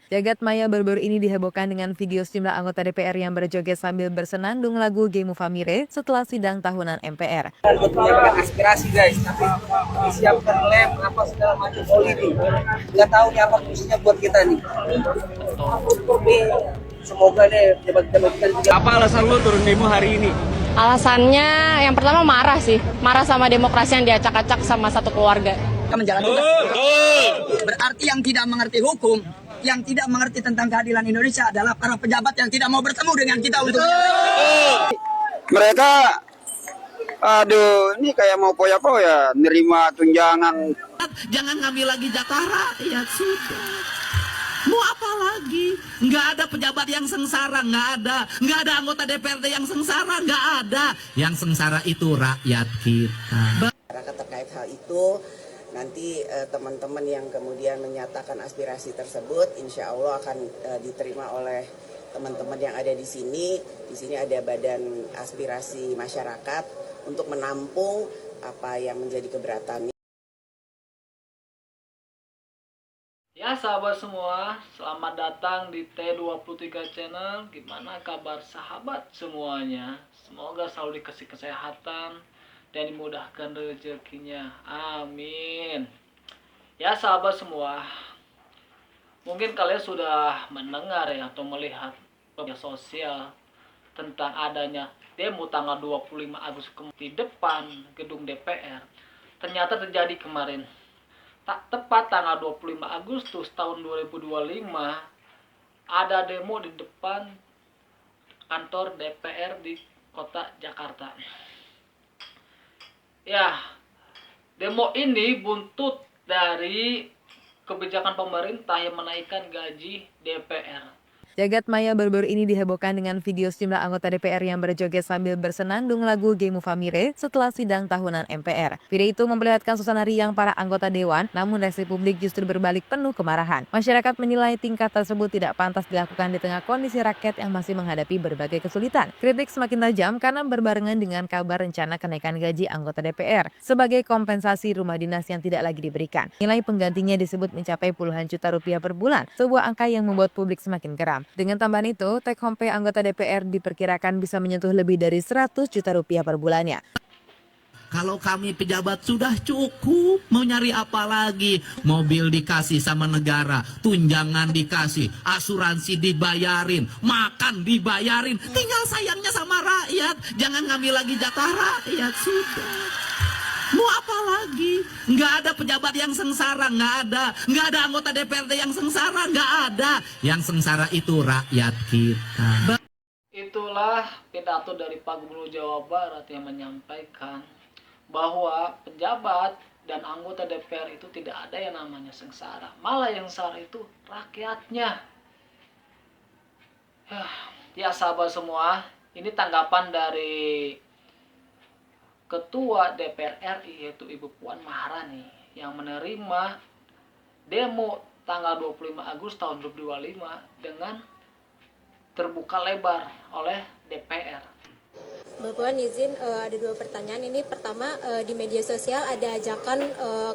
Jagat maya baru-baru ini dihebohkan dengan video sejumlah anggota DPR yang berjoget sambil bersenandung lagu Gemu Famire setelah sidang tahunan MPR. Buat menyampaikan aspirasi guys, tapi disiapkan lem apa segala macam politik. Nggak tahu nih apa fungsinya buat kita nih. Ini semoga deh jabat-jabat kita juga. Apa alasan lu turun demo hari ini? Alasannya yang pertama marah sih, marah sama demokrasi yang diacak-acak sama satu keluarga. Berarti yang tidak mengerti hukum, yang tidak mengerti tentang keadilan Indonesia adalah para pejabat yang tidak mau bertemu dengan kita untuk mereka, aduh, ini kayak mau poya-poya, nerima tunjangan. Jangan ngambil lagi jatah rakyat, sudah. Mau apa lagi? Nggak ada pejabat yang sengsara, nggak ada anggota DPRD yang sengsara, nggak ada. Yang sengsara itu rakyat kita. Terkait hal itu, nanti teman-teman yang kemudian menyatakan aspirasi tersebut, insya Allah akan diterima oleh teman-teman yang ada di sini. Di sini ada Badan Aspirasi Masyarakat untuk menampung apa yang menjadi keberatannya. Ya sahabat semua, selamat datang di T23 Channel. Gimana kabar sahabat semuanya? Semoga selalu dikasih kesehatan dan dimudahkan rezekinya. Amin. Ya sahabat semua, mungkin kalian sudah mendengar ya atau melihat media sosial tentang adanya demo tanggal 25 Agustus di depan gedung DPR. Ternyata terjadi kemarin. Tak tepat tanggal 25 Agustus tahun 2025 ada demo di depan kantor DPR di kota Jakarta. Ya, demo ini buntut dari kebijakan pemerintah yang menaikkan gaji DPR. Jagat maya baru-baru ini dihebohkan dengan video sejumlah anggota DPR yang berjoget sambil bersenandung lagu Gemu Famire setelah sidang tahunan MPR. Video itu memperlihatkan suasana riang para anggota dewan, namun reaksi publik justru berbalik penuh kemarahan. Masyarakat menilai tingkah tersebut tidak pantas dilakukan di tengah kondisi rakyat yang masih menghadapi berbagai kesulitan. Kritik semakin tajam karena berbarengan dengan kabar rencana kenaikan gaji anggota DPR sebagai kompensasi rumah dinas yang tidak lagi diberikan. Nilai penggantinya disebut mencapai puluhan juta rupiah per bulan, sebuah angka yang membuat publik semakin geram. Dengan tambahan itu, take home pay anggota DPR diperkirakan bisa menyentuh lebih dari 100 juta rupiah per bulannya. Kalau kami pejabat sudah cukup, mau nyari apa lagi? Mobil dikasih sama negara, tunjangan dikasih, asuransi dibayarin, makan dibayarin. Tinggal sayangnya sama rakyat. Jangan ngambil lagi jatah rakyat, sudah. Mau apa lagi? Nggak ada pejabat yang sengsara, nggak ada anggota DPRD yang sengsara, nggak ada. Yang sengsara itu rakyat kita. Itulah pidato dari Pak Gubernur Jawa Barat yang menyampaikan bahwa pejabat dan anggota DPR itu tidak ada yang namanya sengsara. Malah yang sengsara itu rakyatnya. Ya sahabat semua, ini tanggapan dari Ketua DPR RI yaitu Ibu Puan Maharani yang menerima demo tanggal 25 Agustus tahun 2025 dengan terbuka lebar oleh DPR. Mbak Puan izin ada dua pertanyaan. Ini pertama, di media sosial ada ajakan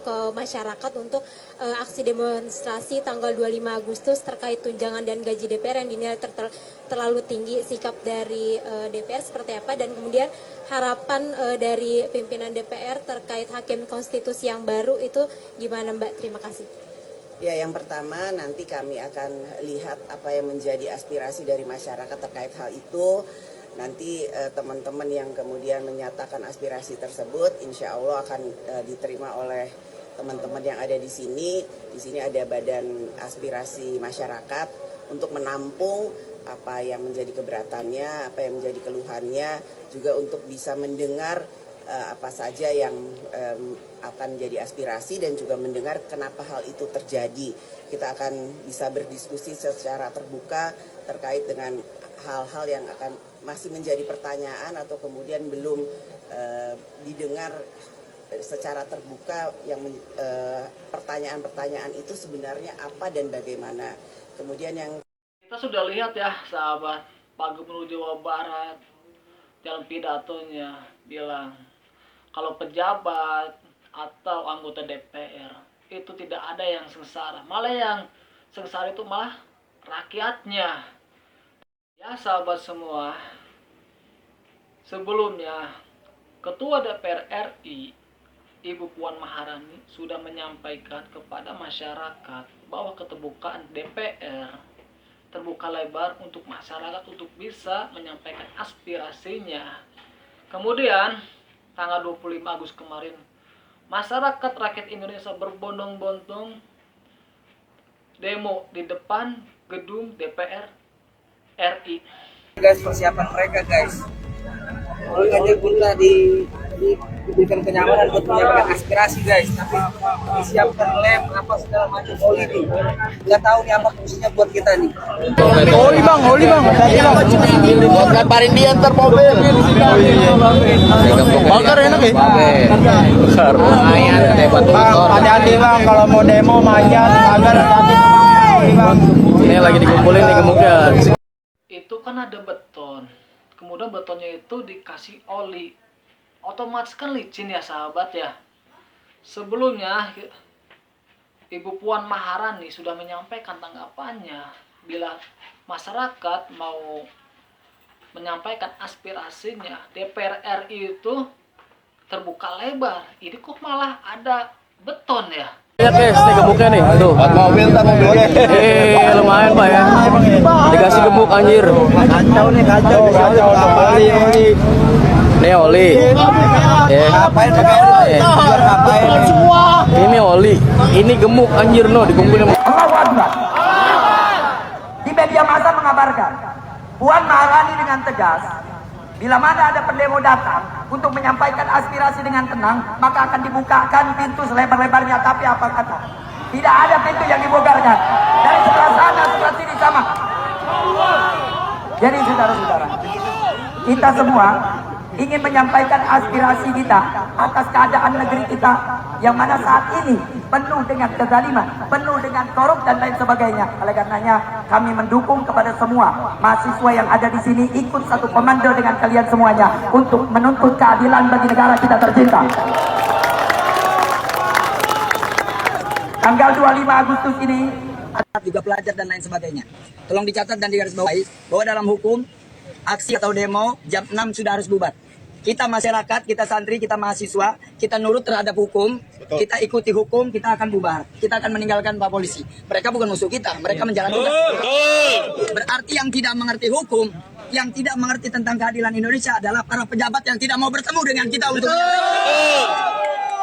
ke masyarakat untuk aksi demonstrasi tanggal 25 Agustus terkait tunjangan dan gaji DPR yang dinilai terlalu tinggi. Sikap dari DPR seperti apa, dan kemudian harapan dari pimpinan DPR terkait hakim konstitusi yang baru itu gimana Mbak? Terima kasih. Ya, yang pertama nanti kami akan lihat apa yang menjadi aspirasi dari masyarakat terkait hal itu. Nanti teman-teman yang kemudian menyatakan aspirasi tersebut, insya Allah akan diterima oleh teman-teman yang ada di sini. Di sini ada Badan Aspirasi Masyarakat untuk menampung apa yang menjadi keberatannya, apa yang menjadi keluhannya, juga untuk bisa mendengar apa saja yang akan menjadi aspirasi dan juga mendengar kenapa hal itu terjadi. Kita akan bisa berdiskusi secara terbuka terkait dengan hal-hal yang akan masih menjadi pertanyaan atau kemudian belum didengar secara terbuka, yang pertanyaan-pertanyaan itu sebenarnya apa dan bagaimana. Kemudian yang kita sudah lihat ya sahabat, Pak Gubernur Jawa Barat dalam pidatonya bilang kalau pejabat atau anggota DPR itu tidak ada yang sengsara, malah yang sengsara itu malah rakyatnya. Ya sahabat semua, sebelumnya Ketua DPR RI Ibu Puan Maharani sudah menyampaikan kepada masyarakat bahwa keterbukaan DPR terbuka lebar untuk masyarakat untuk bisa menyampaikan aspirasinya. Kemudian tanggal 25 Agustus kemarin, masyarakat rakyat Indonesia berbondong-bondong demo di depan gedung DPR RI. Guys, persiapan mereka guys. Mereka dia pula diberikan kenyamanan buat menyampaikan aspirasi guys, tapi disiapkan lem apa segala macam oli nih. Nggak tahu nih apa fungsinya buat kita nih. Oli bang. Gambarin dia ntar mobil. Bakar enak ya? Lumayan, hebat motor. Hati-hati bang, kalau mau demo manjat, agar hati bang. Ini lagi dikumpulin nih gemuknya. Itu kan ada beton, kemudian betonnya itu dikasih oli, otomatis kan licin ya sahabat ya. Sebelumnya Ibu Puan Maharani sudah menyampaikan tanggapannya bila masyarakat mau menyampaikan aspirasinya, DPR RI itu terbuka lebar. Ini kok malah ada beton ya? Lihat guys, ini gemuknya nih, tuh. Mobil tak mobilnya. Lumayan pak ya. Dikasih gemuk anjir. Kacau nih, kacau. Oli. Ini oli. Ngapain pakai ngapain? Ini oli. Ini gemuk anjir no, dikumpulin. Di media massa mengabarkan Puan Maharani dengan tegas, bila mana ada pendemo datang untuk menyampaikan aspirasi dengan tenang, maka akan dibukakan pintu selebar-lebarnya. Tapi apa kata? Tidak ada pintu yang dibogarkan. Dari sebelah sana, sebelah sini sama. Jadi saudara-saudara, kita semua ingin menyampaikan aspirasi kita atas keadaan negeri kita yang mana saat ini penuh dengan kezaliman, penuh dengan korup dan lain sebagainya. Oleh karenanya kami mendukung kepada semua mahasiswa yang ada di sini ikut satu komando dengan kalian semuanya untuk menuntut keadilan bagi negara kita tercinta. Tanggal 25 Agustus ini juga pelajar dan lain sebagainya. Tolong dicatat dan digarisbawahi bahwa dalam hukum aksi atau demo jam 6 sudah harus bubar. Kita masyarakat, kita santri, kita mahasiswa, kita nurut terhadap hukum, kita ikuti hukum, kita akan bubar. Kita akan meninggalkan Pak Polisi. Mereka bukan musuh kita, mereka menjalankan. Berarti yang tidak mengerti hukum, yang tidak mengerti tentang keadilan Indonesia adalah para pejabat yang tidak mau bertemu dengan kita untuk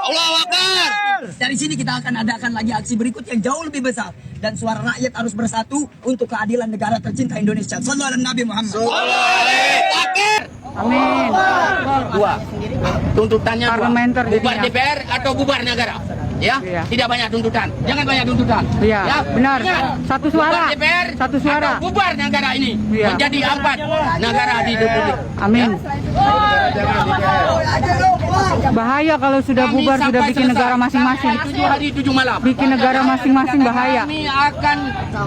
Allahu Akbar. Dari sini kita akan adakan lagi aksi berikut yang jauh lebih besar, dan suara rakyat harus bersatu untuk keadilan negara tercinta Indonesia. Sallallahu alaihi Nabi Muhammad. Amin. Dua, tuntutannya dua. Bubar DPR atau bubar negara. Ya, tidak banyak tuntutan. Jangan banyak tuntutan. Ya, benar. Satu suara. Bubar DPR, Satu suara. atau bubar negara ini menjadi empat negara di Republik. Amin. Bahaya kalau sudah Kami bubar, sudah sampai bikin selesai. negara masing-masing. 7 hari 7 malam. Bikin negara masing-masing bahaya. Kami akan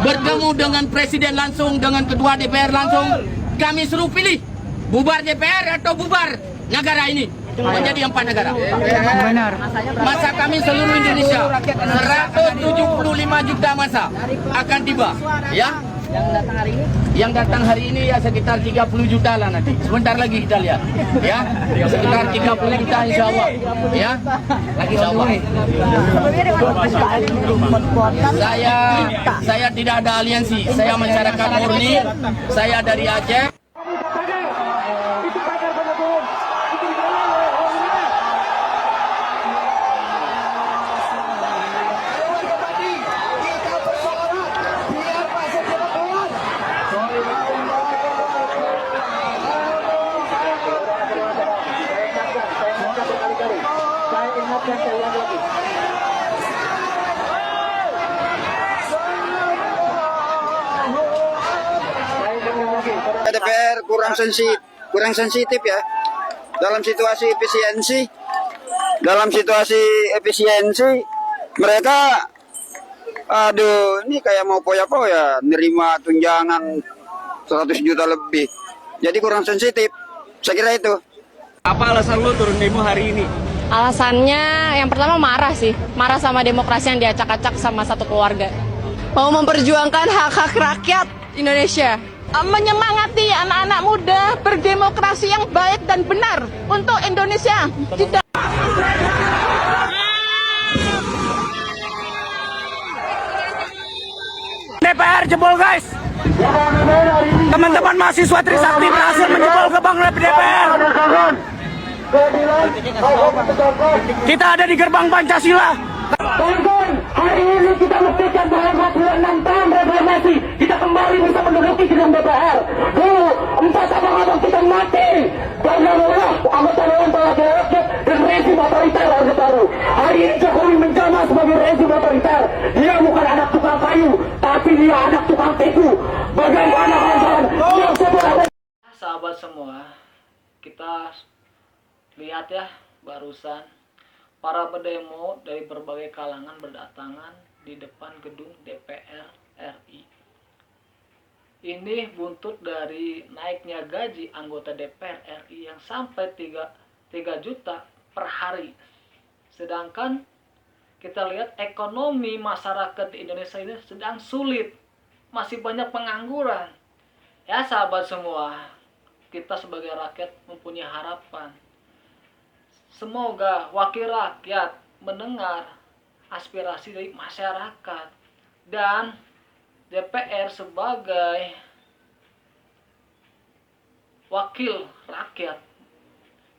bertemu dengan presiden langsung, dengan ketua DPR langsung. Kami suruh pilih bubar DPR atau bubar negara ini menjadi 4 negara. Benar. Masa kami seluruh Indonesia 175 juta masa akan tiba, ya. Yang datang hari ini ya sekitar 30 juta lah nanti. Sebentar lagi kita lihat, ya. Sekitar 30 juta insya Allah, ya. Insya Allah. Saya tidak ada aliansi. Saya masyarakat murni. Saya dari Aceh. DPR kurang sensitif ya dalam situasi efisiensi mereka ini kayak mau poya-poya nerima tunjangan 100 juta lebih, jadi kurang sensitif, saya kira itu. Apa alasan lo turun demo hari ini? Alasannya yang pertama marah sih. Marah sama demokrasi yang diacak-acak sama satu keluarga. mau memperjuangkan hak-hak rakyat Indonesia. Menyemangati anak-anak muda berdemokrasi yang baik dan benar untuk Indonesia. Tidak. DPR jebol guys. Teman-teman mahasiswa Trisakti berhasil menjebol gerbang DPR. Kita ada di gerbang Pancasila. Kawan-kawan, hari ini kita buktikan bahwa 26 tahun reformasi kita kembali bisa menduduki gedung DPR. Dulu 4 abang-abang kita mati karena anggota Dewan Perwakilan Rakyat dan rezim otoriter Orde Baru. Hari ini Jokowi menjelma sebagai rezim otoriter. Dia bukan anak tukang kayu, tapi dia anak tukang tipu. Bagaimana kawan-kawan? Sahabat semua, kita lihat ya barusan para pendemo dari berbagai kalangan berdatangan di depan gedung DPR RI. Ini buntut dari naiknya gaji anggota DPR RI yang sampai 3 juta per hari. Sedangkan kita lihat ekonomi masyarakat di Indonesia ini sedang sulit. Masih banyak pengangguran. Ya sahabat semua, kita sebagai rakyat mempunyai harapan. Semoga wakil rakyat mendengar aspirasi dari masyarakat dan DPR sebagai wakil rakyat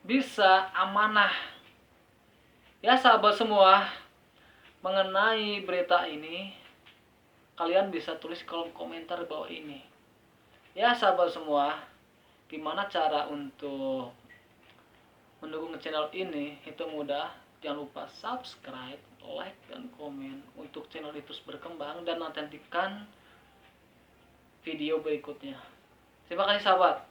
bisa amanah. Ya sahabat semua, mengenai berita ini kalian bisa tulis kolom komentar bawah ini. Ya sahabat semua, gimana cara untuk mendukung channel ini? Itu mudah, jangan lupa subscribe, like, dan komen untuk channel itu terus berkembang dan nantikan video berikutnya. Terima kasih sahabat.